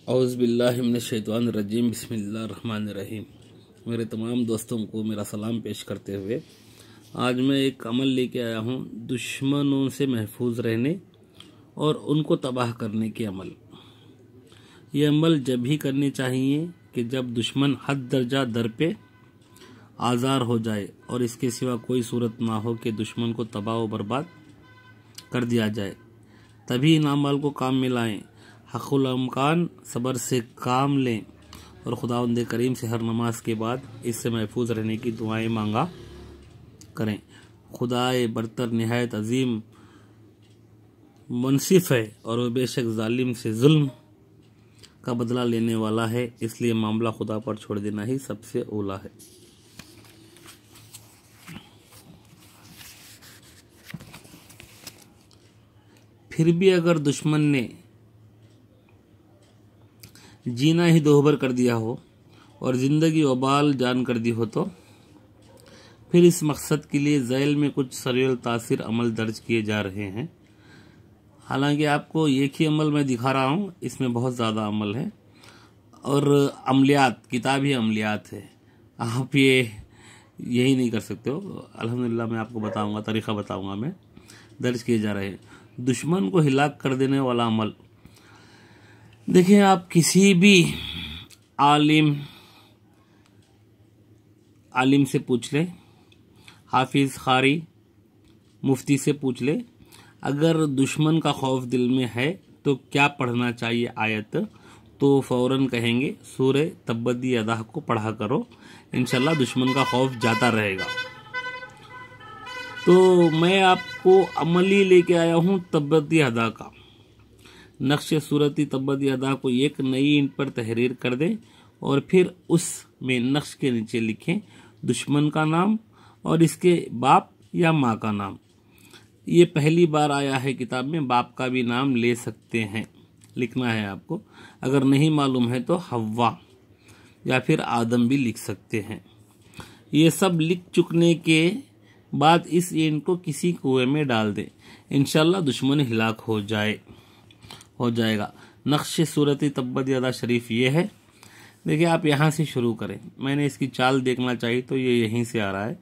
औज़ु बिल्लाहि मिनश शैतानिर रजीम बिस्मिल्लाहिर रहमानिर रहीम। मेरे तमाम दोस्तों को मेरा सलाम पेश करते हुए आज मैं एक अमल लेके आया हूँ, दुश्मनों से महफूज रहने और उनको तबाह करने के अमल। ये अमल जब भी करनी चाहिए कि जब दुश्मन हद दर्जा दर पे आज़ार हो जाए और इसके सिवा कोई सूरत ना हो कि दुश्मन को तबाह व बर्बाद कर दिया जाए, तभी इन अमल को काम में लाएँ। हक़ुल अमकान सब्र से काम लें और खुदावंद करीम से हर नमाज के बाद इससे महफूज रहने की दुआएं मांगा करें। खुदाए बरतर निहायत अजीम मुनसिफ है और वह बेशक जालिम से जुल्म का बदला लेने वाला है, इसलिए मामला खुदा पर छोड़ देना ही सबसे औला है। फिर भी अगर दुश्मन ने जीना ही दोहबर कर दिया हो और ज़िंदगी वबाल जान कर दी हो, तो फिर इस मकसद के लिए ज़ैल में कुछ सरील तासीर अमल दर्ज किए जा रहे हैं। हालांकि आपको एक ही अमल मैं दिखा रहा हूँ, इसमें बहुत ज़्यादा अमल है और अमलियात किताब ही अमलियात है। आप यही नहीं कर सकते हो। अल्हम्दुलिल्लाह मैं आपको बताऊँगा, तरीक़ा बताऊँगा मैं। दर्ज किए जा रहे हैं दुश्मन को हिलाक कर देने वाला अमल। देखिए, आप किसी भी आलिम से पूछ लें, हाफिज़, कारी, मुफ्ती से पूछ लें, अगर दुश्मन का खौफ दिल में है तो क्या पढ़ना चाहिए आयत, तो फ़ौरन कहेंगे सूरे तब्बत यदा को पढ़ा करो, इंशाल्लाह दुश्मन का खौफ जाता रहेगा। तो मैं आपको अमली लेके आया हूँ तब्बत यदा का। नक्श सूरती तब्बत यदा को एक नई ईंट पर तहरीर कर दें और फिर उसमें नक्श के नीचे लिखें दुश्मन का नाम और इसके बाप या माँ का नाम। ये पहली बार आया है किताब में, बाप का भी नाम ले सकते हैं, लिखना है आपको। अगर नहीं मालूम है तो हव्वा या फिर आदम भी लिख सकते हैं। ये सब लिख चुकने के बाद इस ईंट को किसी कुएं में डाल दें, इंशाल्लाह दुश्मन हिलाक हो जाएगा। नक्श सूरती तब्बत यदा शरीफ ये है। देखिए, आप यहाँ से शुरू करें। मैंने इसकी चाल देखना चाहिए तो ये यहीं से आ रहा है।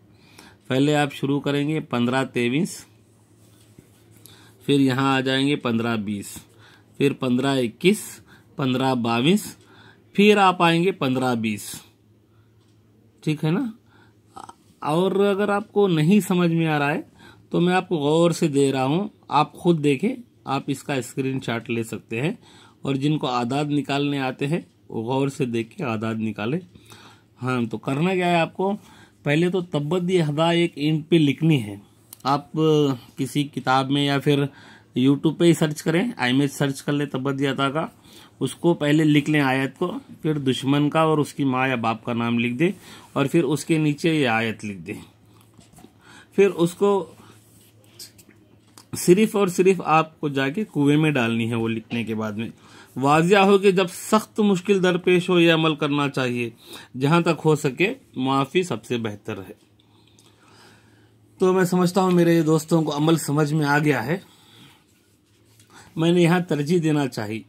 पहले आप शुरू करेंगे 15-23, फिर यहाँ आ जाएंगे 15-20, फिर 15-21, 15-22, फिर आप आएंगे 15-20। ठीक है ना। और अगर आपको नहीं समझ में आ रहा है तो मैं आपको गौर से दे रहा हूँ, आप खुद देखें। आप इसका स्क्रीनशॉट ले सकते हैं और जिनको आदाद निकालने आते हैं वो गौर से देख के आदाद निकालें। हाँ, तो करना क्या है आपको, पहले तो तब्बत यदा एक ईंट पे लिखनी है। आप किसी किताब में या फिर यूट्यूब पे ही सर्च करें, iMage सर्च कर ले तब्बत यदा का, उसको पहले लिख लें आयत को, फिर दुश्मन का और उसकी माँ या बाप का नाम लिख दें और फिर उसके नीचे ये आयत लिख दें। फिर उसको सिर्फ और सिर्फ आपको जाके कुएं में डालनी है। वो लिखने के बाद में वाजिया हो कि जब सख्त मुश्किल दरपेश हो, ये अमल करना चाहिए। जहां तक हो सके मुआफ़ी सबसे बेहतर है। तो मैं समझता हूं मेरे दोस्तों को अमल समझ में आ गया है। मैंने यहाँ तरजीह देना चाहिए,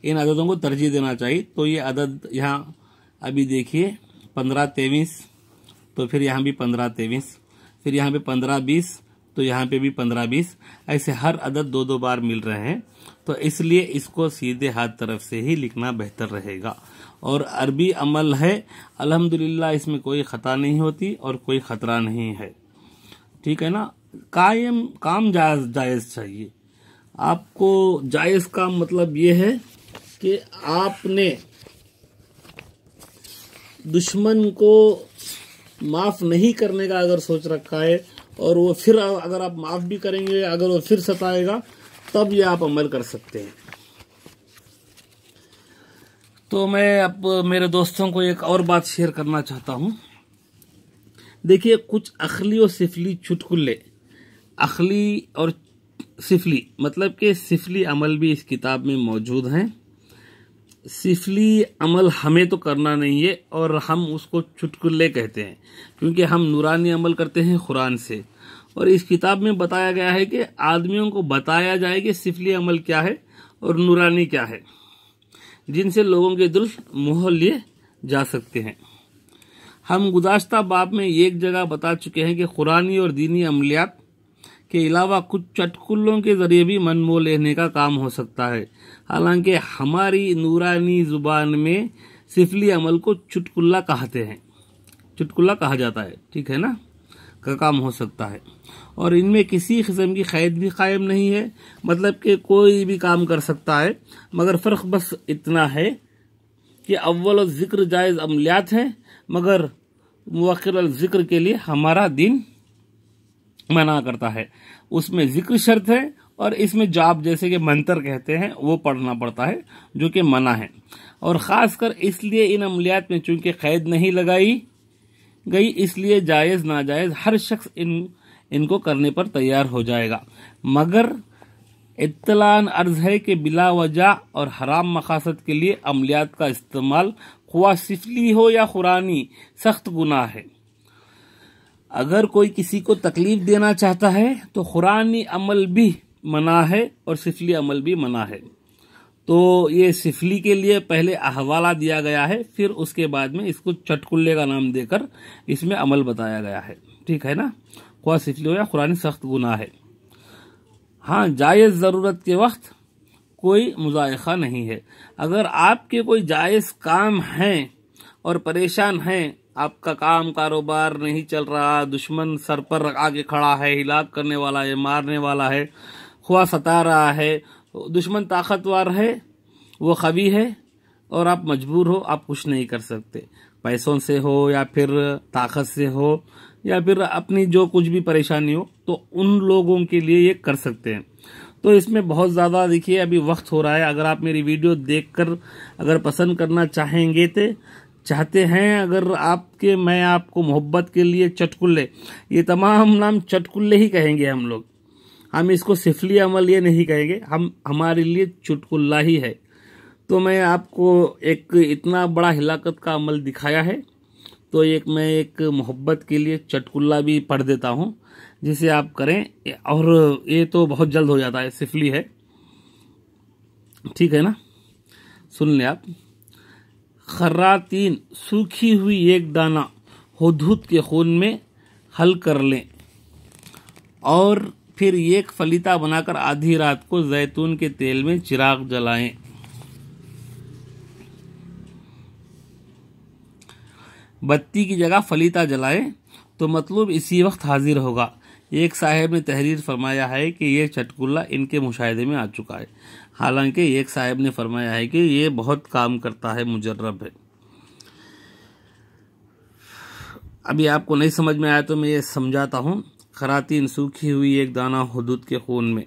इन अददों को तरजीह देना चाहिए। तो ये अदद यहाँ अभी देखिए 15-23, तो फिर यहाँ भी 15-23, फिर यहाँ पे 15-20, तो यहाँ पे भी 15-20, ऐसे हर अदद 2-2 बार मिल रहे हैं। तो इसलिए इसको सीधे हाथ तरफ से ही लिखना बेहतर रहेगा। और अरबी अमल है, अल्हम्दुलिल्लाह इसमें कोई ख़ता नहीं होती और कोई ख़तरा नहीं है। ठीक है ना। काम जायज़ चाहिए आपको। जायज़ का मतलब ये है कि आपने दुश्मन को माफ़ नहीं करने का अगर सोच रखा है और वो फिर अगर आप माफ़ भी करेंगे, अगर वो फिर सताएगा, तब ये आप अमल कर सकते हैं। तो मैं अब मेरे दोस्तों को एक और बात शेयर करना चाहता हूँ। देखिए, कुछ अखली और सिफली चुटकुले, अखली और सिफली मतलब कि सिफली अमल भी इस किताब में मौजूद हैं। सिफली अमल हमें तो करना नहीं है और हम उसको चुटकुले कहते हैं, क्योंकि हम नूरानी अमल करते हैं कुरान से। और इस किताब में बताया गया है कि आदमियों को बताया जाए कि सिफली अमल क्या है और नूरानी क्या है। जिनसे लोगों के दिल मोह लिए जा सकते हैं। हम गुज़श्ता बाब में एक जगह बता चुके हैं कि कुरानी और दीनी अमलियात के अलावा कुछ चटकुलों के ज़रिए भी मन मोह लेने का काम हो सकता है। हालांकि हमारी नूरानी ज़ुबान में सिफली अमल को चुटकुल्ला कहते हैं, चुटकुल्ला कहा जाता है, ठीक है ना, का काम हो सकता है। और इनमें किसी किस्म की क़ैद भी कायम नहीं है, मतलब कि कोई भी काम कर सकता है, मगर फ़र्क बस इतना है कि अव्वल ज़िक्र जायज़ अमलियात है, मगर मुअक्खिर ज़िक्र के लिए हमारा दीन मना करता है। उसमें ज़िक्र शर्त है और इसमें जाप जैसे कि मंतर कहते हैं वो पढ़ना पड़ता है, जो कि मना है। और ख़ासकर इसलिए इन अमलियात में चूँकि क़ैद नहीं लगाई गई, इसलिए जायज़ नाजायज़ हर शख्स इनको करने पर तैयार हो जाएगा। मगर इत्तलान अर्ज है कि बिला वजह और हराम मकासद के लिए अमलियात का इस्तेमाल ख्वाह सिफली हो या कुरानी सख्त गुनाह है। अगर कोई किसी को तकलीफ देना चाहता है तो कुरानी अमल भी मना है और सिफली अमल भी मना है। तो ये सिफली के लिए पहले हवाला दिया गया है, फिर उसके बाद में इसको चटकुल्ले का नाम देकर इसमें अमल बताया गया है, ठीक है ना। ख्वाह सिफली हो या कुरानी सख्त गुनाह है। हाँ, जायज़ ज़रूरत के वक्त कोई मुज़ायक़ा नहीं है। अगर आपके कोई जायज़ काम हैं और परेशान हैं, आपका काम कारोबार नहीं चल रहा, दुश्मन सर पर आके खड़ा है, हिलाक करने वाला है, मारने वाला है, ख्वाह सता रहा है, दुश्मन ताकतवर है, वो ख़वी है और आप मजबूर हो, आप कुछ नहीं कर सकते, पैसों से हो या फिर ताकत से हो या फिर अपनी जो कुछ भी परेशानी हो, तो उन लोगों के लिए ये कर सकते हैं। तो इसमें बहुत ज़्यादा देखिए अभी वक्त हो रहा है। अगर आप मेरी वीडियो देखकर अगर पसंद करना चाहेंगे तो चाहते हैं, अगर आपके मैं आपको मोहब्बत के लिए चटकुल्ले, ये तमाम नाम चटकुल्ले ही कहेंगे हम लोग, हम इसको सिफली अमल ये नहीं कहेंगे, हमारे लिए चुटकुल्ला ही है। तो मैं आपको एक इतना बड़ा हिलाकत का अमल दिखाया है, तो मैं एक मोहब्बत के लिए चटकुल्ला भी पढ़ देता हूँ, जिसे आप करें और ये तो बहुत जल्द हो जाता है, सिफली है, ठीक है ना। सुन लें आप। खर्रातीन सूखी हुई एक दाना हुदहुद के खून में हल कर लें और फिर एक फलीता बनाकर आधी रात को जैतून के तेल में चिराग जलाएं। बत्ती की जगह फलीता जलाएं तो मतलब इसी वक्त हाजिर होगा। एक साहिब ने तहरीर फरमाया है कि ये चटकुल्ला इनके मुशाहिदे में आ चुका है। हालांकि एक साहिब ने फरमाया है कि ये बहुत काम करता है, मुजर्रब है। अभी आपको नहीं समझ में आया तो मैं ये समझाता हूँ। खरातीन सूखी हुई एक दाना हुदहुद के खून में,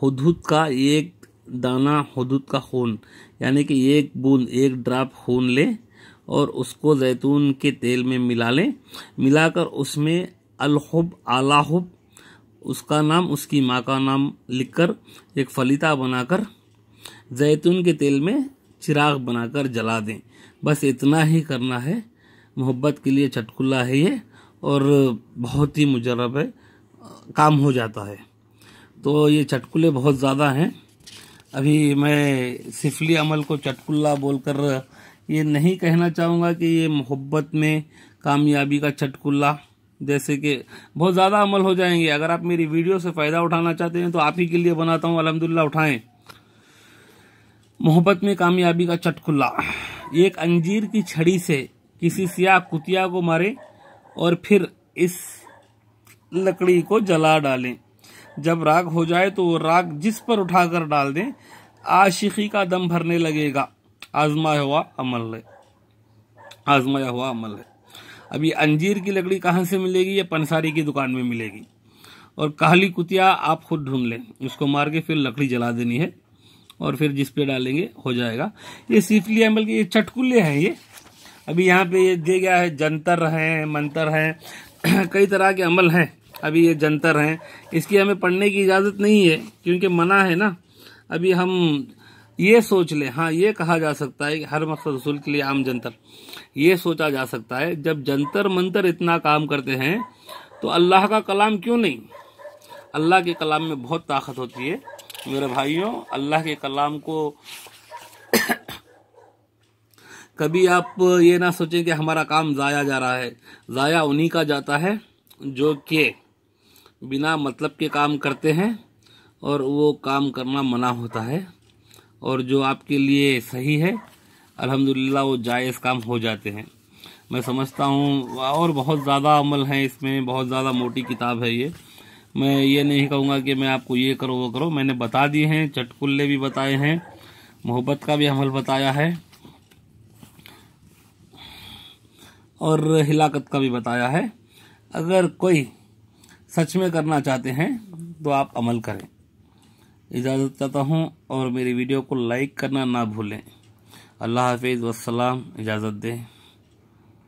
हुदहुद का एक दाना, हुदहुद का खून यानी कि एक बूंद, एक ड्रॉप खून लें और उसको जैतून के तेल में मिला लें। मिलाकर उसमें अलहुब, आलाहुब, उसका नाम, उसकी माँ का नाम लिखकर एक फलीता बनाकर जैतून के तेल में चिराग बनाकर जला दें। बस इतना ही करना है। मोहब्बत के लिए चटकुल्ला है ये और बहुत ही मुजर्रब है, काम हो जाता है। तो ये चटकुल्ले बहुत ज़्यादा हैं। अभी मैं सिफली अमल को चटकुल्ला बोलकर ये नहीं कहना चाहूँगा कि ये मोहब्बत में कामयाबी का चटकुल्ला, जैसे कि बहुत ज़्यादा अमल हो जाएंगे। अगर आप मेरी वीडियो से फ़ायदा उठाना चाहते हैं तो आप ही के लिए बनाता हूँ, अल्हम्दुलिल्लाह उठाएं। मोहब्बत में कामयाबी का चटकुल्ला। एक अंजीर की छड़ी से किसी सियाह कुतिया को मारें और फिर इस लकड़ी को जला डालें। जब राख हो जाए तो वो राख जिस पर उठाकर डाल दें, आशिकी का दम भरने लगेगा। आजमाया हुआ अमल है, आजमाया हुआ अमल है। अभी अंजीर की लकड़ी कहाँ से मिलेगी? ये पंसारी की दुकान में मिलेगी। और काली कुतिया आप खुद ढूंढ लें, उसको मार के फिर लकड़ी जला देनी है और फिर जिस पे डालेंगे हो जाएगा। ये सिफली अमल के ये चटकुल्ले हैं। ये अभी यहाँ पे ये दे गया है, जंतर हैं, मंतर हैं, कई तरह के अमल हैं। अभी ये जंतर हैं, इसकी हमें पढ़ने की इजाज़त नहीं है क्योंकि मना है ना। अभी हम ये सोच लें, हाँ ये कहा जा सकता है कि हर मकसद रसूल के लिए आम जंतर, ये सोचा जा सकता है जब जंतर मंतर इतना काम करते हैं तो अल्लाह का कलाम क्यों नहीं? अल्लाह के कलाम में बहुत ताकत होती है। मेरे भाइयों, अल्लाह के कलाम को कभी आप ये ना सोचें कि हमारा काम ज़ाया जा रहा है। ज़ाया उन्हीं का जाता है जो कि बिना मतलब के काम करते हैं और वो काम करना मना होता है, और जो आपके लिए सही है अल्हम्दुलिल्लाह वो जायज़ काम हो जाते हैं। मैं समझता हूँ और बहुत ज़्यादा अमल हैं इसमें, बहुत ज़्यादा मोटी किताब है ये। मैं ये नहीं कहूँगा कि मैं आपको ये करो वो करो, मैंने बता दिए हैं, चटकुल्ले भी बताए हैं, मोहब्बत का भी अमल बताया है और हिलाकत का भी बताया है। अगर कोई सच में करना चाहते हैं तो आप अमल करें। इजाज़त चाहता हूँ और मेरी वीडियो को लाइक करना ना भूलें। अल्लाह हाफिज़, वस्सलाम, इजाज़त दें।